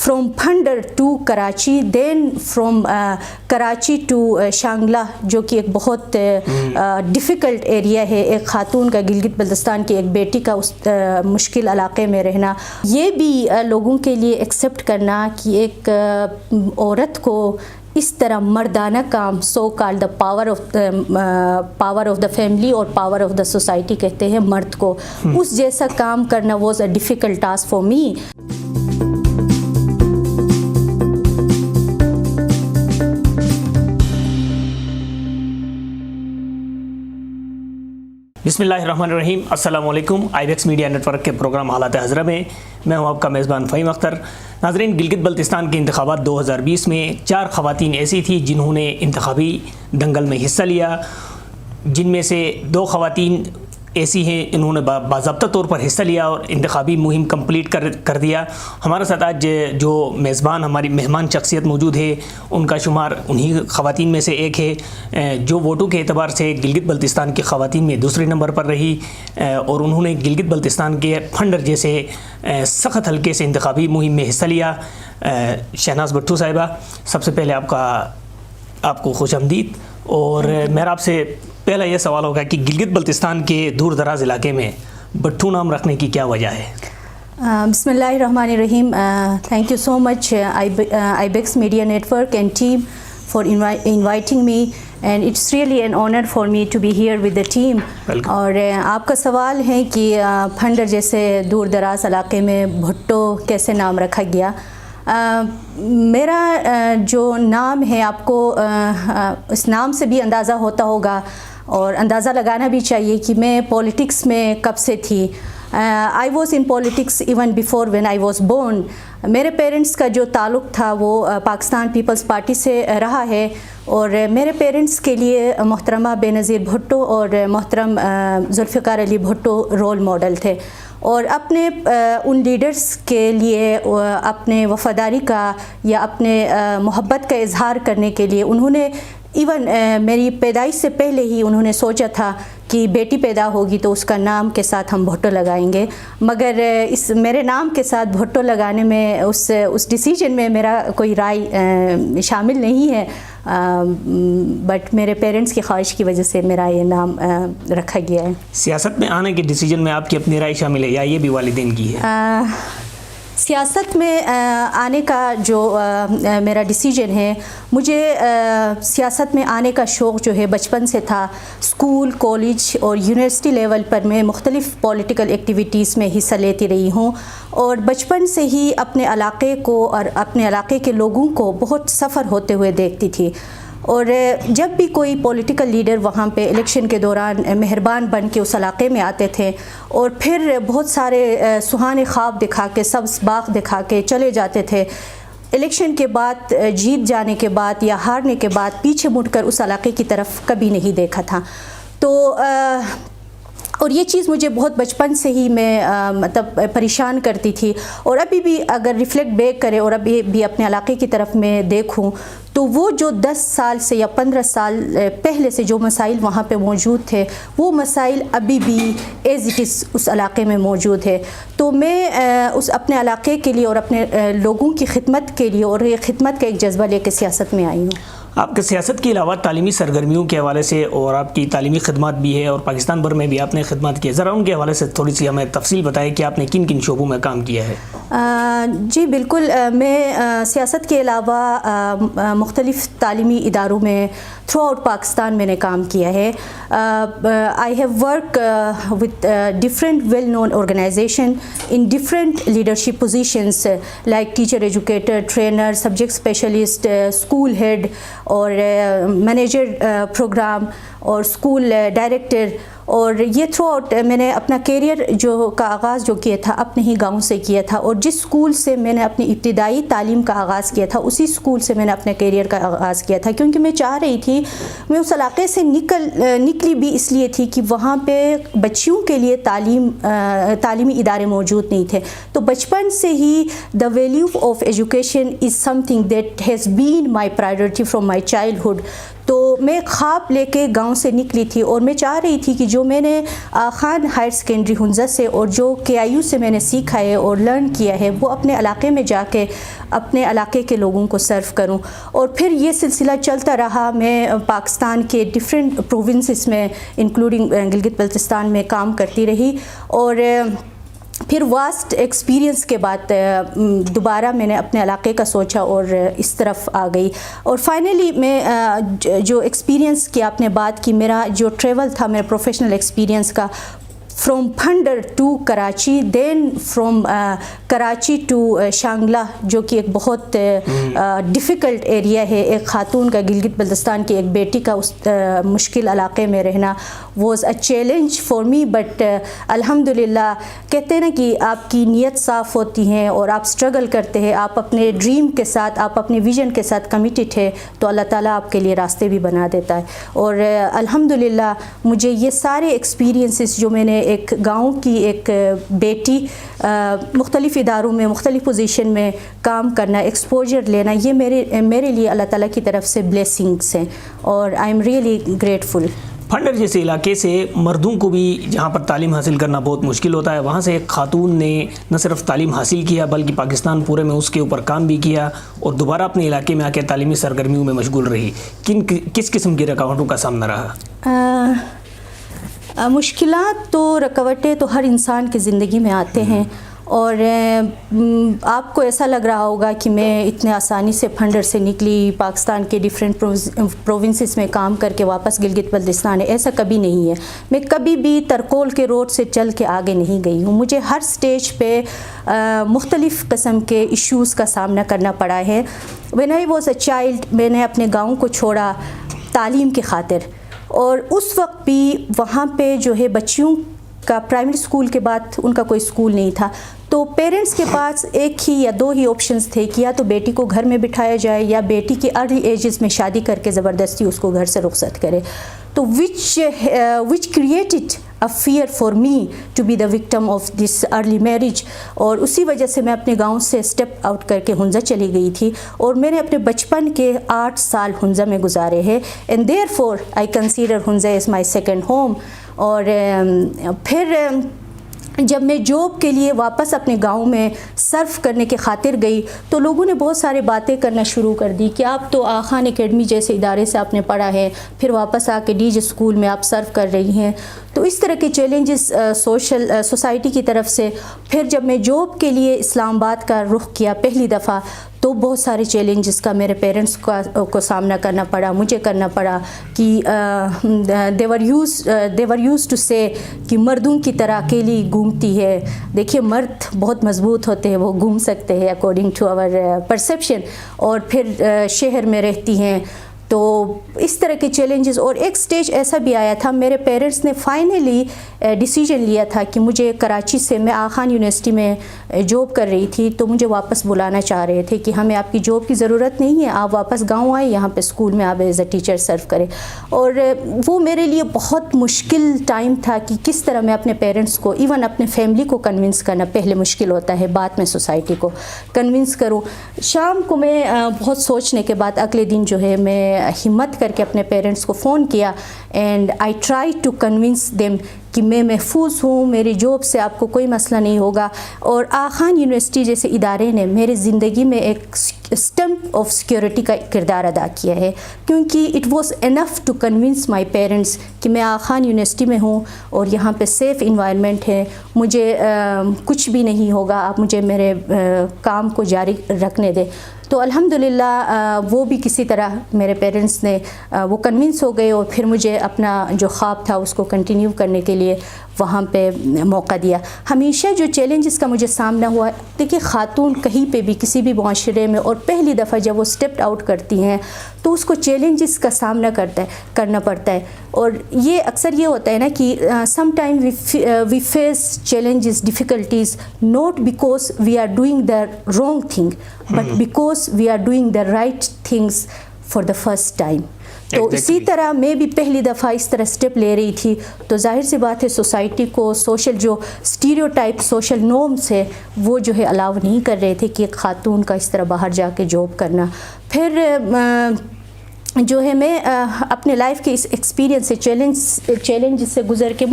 From Phander to Karachi, then from Karachi to Shangla, جو کہ ایک بہت ڈیفیکلٹ ایریا ہے ایک خاتون کا، گلگت بلتستان کی ایک بیٹی کا اس مشکل علاقے میں رہنا. یہ بھی لوگوں کے لیے ایکسیپٹ کرنا کہ ایک عورت کو اس طرح مردانہ کام، so call the power of the family اور پاور آف دا سوسائٹی کہتے ہیں مرد کو، اس جیسا کام کرنا was a difficult task for me. بسم اللہ الرحمن الرحیم. السلام علیکم. آئی بیکس میڈیا نیٹ ورک کے پروگرام حالات حضرہ میں میں ہوں آپ کا میزبان فہیم اختر. ناظرین، گلگت بلتستان کے انتخابات 2020 میں 4 خواتین ایسی تھیں جنہوں نے انتخابی دنگل میں حصہ لیا، جن میں سے 2 خواتین ایسی ہیں انہوں نے باضابطہ طور پر حصہ لیا اور انتخابی مہم کمپلیٹ کر دیا. ہمارے ساتھ آج جو میزبان ہماری مہمان شخصیت موجود ہے ان کا شمار انہی خواتین میں سے ایک ہے جو ووٹوں کے اعتبار سے گلگت بلتستان کی خواتین میں دوسرے نمبر پر رہی، اور انہوں نے گلگت بلتستان کے پھنڈر جیسے سخت حلقے سے انتخابی مہم میں حصہ لیا. شہناز بھٹو صاحبہ، سب سے پہلے آپ کو خوش آمدید. اور میرا آپ سے پہلا یہ سوال ہوگا کہ گلگت بلتستان کے دور دراز علاقے میں بھٹو نام رکھنے کی کیا وجہ ہے؟ بسم اللہ الرحمن الرحیم. Thank you so much I backs media network and team for inviting me, and it's really an honour for me to be here with the team. اور آپ کا سوال ہے کہ پھنڈر جیسے دور دراز علاقے میں بھٹو کیسے نام رکھا گیا. میرا جو نام ہے آپ کو اس نام سے بھی اندازہ ہوتا ہوگا اور اندازہ لگانا بھی چاہیے کہ میں پولیٹکس میں کب سے تھی. I was in politics even before when I was born. میرے پیرنٹس کا جو تعلق تھا وہ پاکستان پیپلز پارٹی سے رہا ہے، اور میرے پیرنٹس کے لیے محترمہ بے نظیر بھٹو اور محترم ذوالفقار علی بھٹو رول ماڈل تھے، اور اپنے ان لیڈرز کے لیے اپنے وفاداری کا یا اپنے محبت کا اظہار کرنے کے لیے انہوں نے ایون میری پیدائش سے پہلے ہی انہوں نے سوچا تھا کہ بیٹی پیدا ہوگی تو اس کا نام کے ساتھ ہم بھٹو لگائیں گے. مگر اس میرے نام کے ساتھ بھٹو لگانے میں اس ڈیسیجن میں میرا کوئی رائے شامل نہیں ہے، بٹ میرے پیرنٹس کی خواہش کی وجہ سے میرا یہ نام رکھا گیا ہے. سیاست میں آنے کے ڈیسیجن میں آپ کی اپنی رائے شامل ہے یا یہ بھی والدین کی ہے؟ سیاست میں آنے کا جو میرا ڈیسیجن ہے، مجھے سیاست میں آنے کا شوق جو ہے بچپن سے تھا. اسکول، کالج اور یونیورسٹی لیول پر میں مختلف پولیٹیکل ایکٹیویٹیز میں حصہ لیتی رہی ہوں، اور بچپن سے ہی اپنے علاقے کو اور اپنے علاقے کے لوگوں کو بہت سفر ہوتے ہوئے دیکھتی تھی. اور جب بھی کوئی پولیٹیکل لیڈر وہاں پہ الیکشن کے دوران مہربان بن کے اس علاقے میں آتے تھے اور پھر بہت سارے سہانے خواب دکھا کے، سبز باغ دکھا کے چلے جاتے تھے، الیکشن کے بعد جیت جانے کے بعد یا ہارنے کے بعد پیچھے مڑ کر اس علاقے کی طرف کبھی نہیں دیکھا تھا. تو اور یہ چیز مجھے بہت بچپن سے ہی میں مطلب پریشان کرتی تھی، اور ابھی بھی اگر ریفلیکٹ بیک کرے اور ابھی بھی اپنے علاقے کی طرف میں دیکھوں تو وہ جو 10 سال سے یا 15 سال پہلے سے جو مسائل وہاں پہ موجود تھے وہ مسائل ابھی بھی ایز اٹ از اس علاقے میں موجود ہے. تو میں اس اپنے علاقے کے لیے اور اپنے لوگوں کی خدمت کے لیے اور یہ خدمت کا ایک جذبہ لے کے سیاست میں آئی ہوں. آپ کے سیاست کے علاوہ تعلیمی سرگرمیوں کے حوالے سے اور آپ کی تعلیمی خدمات بھی ہے اور پاکستان بھر میں بھی آپ نے خدمات کی ہے، ذرا ان کے حوالے سے تھوڑی سی ہمیں تفصیل بتائیں کہ آپ نے کن کن شعبوں میں کام کیا ہے؟ جی بالکل، میں سیاست کے علاوہ مختلف تعلیمی اداروں میں تھرو آؤٹ پاکستان میں نے کام کیا ہے. I have work with different well known organisation in different leadership positions like teacher, educator, trainer, subject specialist, school head اور مینیجر پروگرام اور اسکول ڈائریکٹر. اور یہ تھرو آؤٹ میں نے اپنا کیریئر کا آغاز جو کیا تھا اپنے ہی گاؤں سے کیا تھا، اور جس اسکول سے میں نے اپنی ابتدائی تعلیم کا آغاز کیا تھا اسی اسکول سے میں نے اپنے کیریئر کا آغاز کیا تھا، کیونکہ میں چاہ رہی تھی، میں اس علاقے سے نکلی بھی اس لیے تھی کہ وہاں پہ بچیوں کے لیے تعلیمی ادارے موجود نہیں تھے. تو بچپن سے ہی the value of education is something that has been my priority from my childhood. تو میں خواب لے کے گاؤں سے نکلی تھی اور میں چاہ رہی تھی کہ جو میں نے خان ہائر سیکنڈری ہنزہ سے اور جو KIU سے میں نے سیکھا ہے اور لرن کیا ہے وہ اپنے علاقے میں جا کے اپنے علاقے کے لوگوں کو سرو کروں. اور پھر یہ سلسلہ چلتا رہا. میں پاکستان کے ڈفرینٹ پروونسز میں انکلوڈنگ گلگت بلتستان میں کام کرتی رہی اور پھر واسٹ ایکسپیرینس کے بعد دوبارہ میں نے اپنے علاقے کا سوچا اور اس طرف آ گئی. اور فائنلی میں جو ایکسپیرینس کی آپ نے بات کی, میرا جو ٹریول تھا میرا پروفیشنل ایکسپیرینس کا from Phander to Karachi, then from Karachi to Shangla, جو کہ ایک بہت ڈیفیکلٹ ایریا ہے ایک خاتون کا, گلگت بلتستان کی ایک بیٹی کا اس مشکل علاقے میں رہنا was a challenge for me. But الحمدللہ کہتے ہیں نا کہ آپ کی نیت صاف ہوتی ہیں اور آپ اسٹرگل کرتے ہیں, آپ اپنے ڈریم کے ساتھ, آپ اپنے ویژن کے ساتھ کمیٹڈ ہے تو اللہ تعالیٰ آپ کے لیے راستے بھی بنا دیتا ہے. اور الحمدللہ مجھے یہ سارے ایکسپیرینسز جو میں نے ایک گاؤں کی ایک بیٹی مختلف اداروں میں مختلف پوزیشن میں کام کرنا, ایکسپوجر لینا, یہ میرے لیے اللہ تعالیٰ کی طرف سے بلیسنگس ہیں اور I am really grateful. Phander جیسے علاقے سے مردوں کو بھی جہاں پر تعلیم حاصل کرنا بہت مشکل ہوتا ہے, وہاں سے ایک خاتون نے نہ صرف تعلیم حاصل کیا بلکہ پاکستان پورے میں اس کے اوپر کام بھی کیا اور دوبارہ اپنے علاقے میں آ کے تعلیمی سرگرمیوں میں مشغول رہی. کس قسم کی رکاوٹوں کا سامنا رہا؟ مشکلات تو رکاوٹیں تو ہر انسان کی زندگی میں آتے ہیں اور آپ کو ایسا لگ رہا ہوگا کہ میں اتنے آسانی سے پھنڈر سے نکلی, پاکستان کے ڈیفرنٹ پروونسز میں کام کر کے واپس گلگت بلتستان ہے. ایسا کبھی نہیں ہے. میں کبھی بھی ترکول کے روڈ سے چل کے آگے نہیں گئی ہوں. مجھے ہر سٹیج پہ مختلف قسم کے ایشوز کا سامنا کرنا پڑا ہے. When I was a child میں نے اپنے گاؤں کو چھوڑا تعلیم کی خاطر, اور اس وقت بھی وہاں پہ جو ہے بچیوں کا پرائمری اسکول کے بعد ان کا کوئی اسکول نہیں تھا, تو پیرنٹس کے پاس ایک ہی یا دو ہی آپشنز تھے کہ یا تو بیٹی کو گھر میں بٹھایا جائے یا بیٹی کی ارلی ایجز میں شادی کر کے زبردستی اس کو گھر سے رخصت کرے. تو which created a fear for me to be the victim of this early marriage. اور اسی وجہ سے میں اپنے گاؤں سے اسٹیپ آؤٹ کر کے ہنزہ چلی گئی تھی اور میں نے اپنے بچپن کے 8 سال ہنزہ میں گزارے ہیں, and therefore I consider Hunza as my second home. اور پھر جب میں جاب کے لیے واپس اپنے گاؤں میں سرو کرنے کے خاطر گئی تو لوگوں نے بہت سارے باتیں کرنا شروع کر دی کہ آپ تو خان اکیڈمی جیسے ادارے سے آپ نے پڑھا ہے, پھر واپس آ کے ڈیج اسکول میں آپ سرو کر رہی ہیں. تو اس طرح کے چیلنجز سوسائٹی کی طرف سے. پھر جب میں جاب کے لیے اسلام آباد کا رخ کیا پہلی دفعہ تو بہت سارے چیلنجز کا میرے پیرنٹس کو سامنا کرنا پڑا, مجھے کرنا پڑا کہ they were used to say کہ مردوں کی طرح اکیلی گھومتی ہے. دیکھیے مرد بہت مضبوط ہوتے ہیں, وہ گھوم سکتے ہیں اکارڈنگ ٹو آور پرسیپشن, اور پھر شہر میں رہتی ہیں. تو اس طرح کے چیلنجز. اور ایک سٹیج ایسا بھی آیا تھا, میرے پیرنٹس نے فائنلی ڈیسیجن لیا تھا کہ مجھے کراچی سے, میں خان یونیورسٹی میں جاب کر رہی تھی تو مجھے واپس بلانا چاہ رہے تھے کہ ہمیں آپ کی جاب کی ضرورت نہیں ہے, آپ واپس گاؤں آئیں, یہاں پہ اسکول میں آپ ایز اے ٹیچر سرو کریں. اور وہ میرے لیے بہت مشکل ٹائم تھا کہ کس طرح میں اپنے پیرنٹس کو, ایون اپنے فیملی کو کنونس کرنا پہلے مشکل ہوتا ہے, بعد میں سوسائٹی کو کنونس کروں. شام کو میں بہت سوچنے کے بعد اگلے دن جو ہے میں ہمت کر کے اپنے پیرنٹس کو فون کیا, and I try to convince them کہ میں محفوظ ہوں, میری جاب سے آپ کو کوئی مسئلہ نہیں ہوگا. اور خان یونیورسٹی جیسے ادارے نے میرے زندگی میں ایک اسٹمپ آف سیکورٹی کا کردار ادا کیا ہے, کیونکہ it was enough to convince my parents کہ میں خان یونیورسٹی میں ہوں اور یہاں پہ سیف انوائرمنٹ ہے, مجھے کچھ بھی نہیں ہوگا, آپ مجھے میرے کام کو جاری رکھنے دیں. تو الحمدللہ وہ بھی کسی طرح میرے پیرنٹس نے وہ کنونس ہو گئے اور پھر مجھے اپنا جو خواب تھا اس کو کنٹینیو کرنے کے لیے وہاں پہ موقع دیا. ہمیشہ جو چیلنجز کا مجھے سامنا ہوا, دیکھیے خاتون کہیں پہ بھی کسی بھی معاشرے میں اور پہلی دفعہ جب وہ اسٹیپ آؤٹ کرتی ہیں تو اس کو چیلنجز کا سامنا کرنا پڑتا ہے. اور یہ اکثر یہ ہوتا ہے نا کہ some time we face challenges difficulties not because we are doing the wrong thing but because we are doing the right things for the first time. تو اسی طرح میں بھی پہلی دفعہ اس طرح سٹیپ لے رہی تھی تو ظاہر سی بات ہے سوسائٹی کو سوشل جو اسٹیریوٹائپ سوشل نورمس ہے وہ جو ہے الاؤ نہیں کر رہے تھے کہ ایک خاتون کا اس طرح باہر جا کے جاب کرنا. پھر جو ہے میں اپنے لائف کے اس ایکسپیرینس سے چیلنج سے گزر کے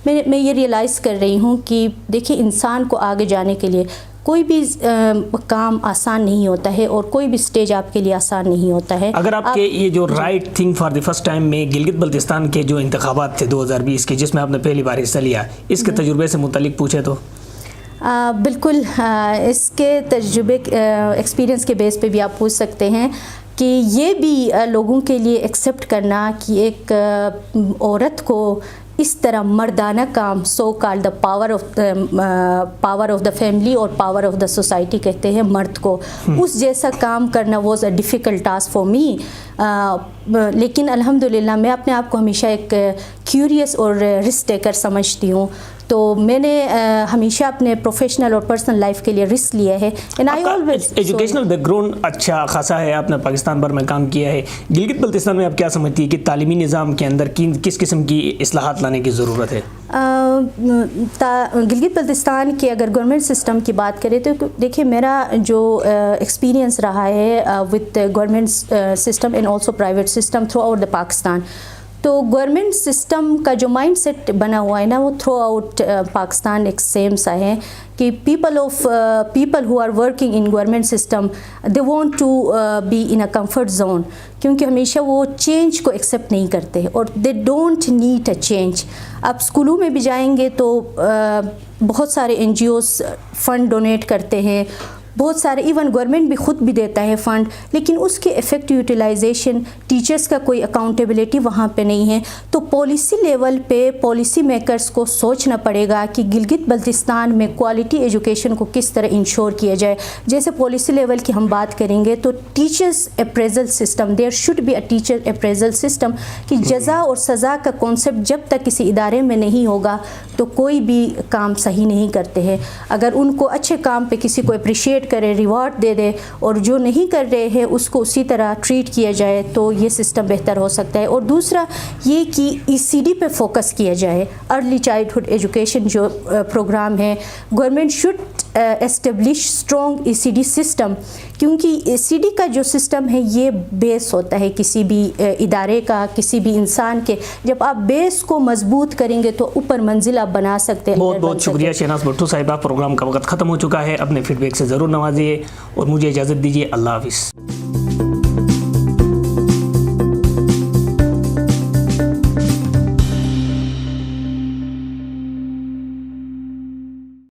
میں یہ ریئلائز کر رہی ہوں کہ دیکھیں انسان کو آگے جانے کے لیے کوئی بھی کام آسان نہیں ہوتا ہے اور کوئی بھی سٹیج آپ کے لیے آسان نہیں ہوتا ہے. اگر آپ کے یہ جو right think for the first time میں گلگت بلتستان کے جو انتخابات تھے 2020 کے جس میں آپ نے پہلی بار حصہ لیا, اس کے تجربے سے متعلق پوچھے تو؟ بالکل, اس کے تجربے ایکسپیرینس کے بیس پہ بھی آپ پوچھ سکتے ہیں کہ یہ بھی لوگوں کے لیے ایکسیپٹ کرنا کہ ایک عورت کو اس طرح مردانہ کام so call the power of the family اور پاور آف دا سوسائٹی کہتے ہیں مرد کو, اس جیسا کام کرنا was a difficult task for me. لیکن الحمدللہ میں اپنے آپ کو ہمیشہ ایک کیوریس اور رسک ٹیکر سمجھتی ہوں, تو میں نے ہمیشہ اپنے پروفیشنل اور پرسنل لائف کے لیے رسک لیا ہے. ایجوکیشنل بیک گراؤنڈ اچھا خاصا ہے, آپ نے پاکستان بھر میں کام کیا ہے. گلگت بلتستان میں آپ کیا سمجھتی ہیں کہ تعلیمی نظام کے اندر کس قسم کی اصلاحات لانے کی ضرورت ہے؟ گلگت بلتستان کے اگر گورنمنٹ سسٹم کی بات کریں تو دیکھیں میرا جو ایکسپیرینس رہا ہے with government system and also private system through out the Pakistan, تو گورنمنٹ سسٹم کا جو مائنڈ سیٹ بنا ہوا ہے نا وہ تھرو آؤٹ پاکستان ایک سیم سا ہے کہ people who are working in government system they want to be in a comfort zone, کیونکہ ہمیشہ وہ چینج کو ایکسیپٹ نہیں کرتے اور they don't need a change. آپ اسکولوں میں بھی جائیں گے تو بہت سارے NGOs fund donate کرتے ہیں, بہت سارے ایون گورنمنٹ بھی خود بھی دیتا ہے فنڈ, لیکن اس کے افیکٹو یوٹیلائزیشن ٹیچرس کا کوئی اکاؤنٹیبلٹی وہاں پہ نہیں ہے. تو پالیسی لیول پہ پالیسی میکرز کو سوچنا پڑے گا کہ گلگت بلتستان میں کوالٹی ایجوکیشن کو کس طرح انشور کیا جائے. جیسے پالیسی لیول کی ہم بات کریں گے تو teachers appraisal system, there should be a teacher appraisal system, کہ جزا اور سزا کا کانسیپٹ جب تک کسی ادارے میں نہیں ہوگا تو کوئی بھی کام صحیح نہیں کرتے ہیں. اگر ان کو اچھے کام پہ کسی کو اپریشیٹ کرے, ریوارڈ دے دے, اور جو نہیں کر رہے ہیں اس کو اسی طرح ٹریٹ کیا جائے تو یہ سسٹم بہتر ہو سکتا ہے. اور دوسرا یہ کہ ای سی ڈی پہ فوکس کیا جائے, ارلی چائلڈہڈ ایجوکیشن جو پروگرام ہے, government should establish strong E C D system, کیونکہ ای سی ڈی کا جو سسٹم ہے یہ بیس ہوتا ہے کسی بھی ادارے کا, کسی بھی انسان کے. جب آپ بیس کو مضبوط کریں گے تو اوپر منزل آپ بنا سکتے ہیں. بہت بہت شکریہ شہناز بھٹو صاحبہ, پروگرام کا وقت ختم ہو چکا ہے. اپنے فیڈ بیک سے ضرور نوازیے اور مجھے اجازت دیجیے. اللہ حافظ.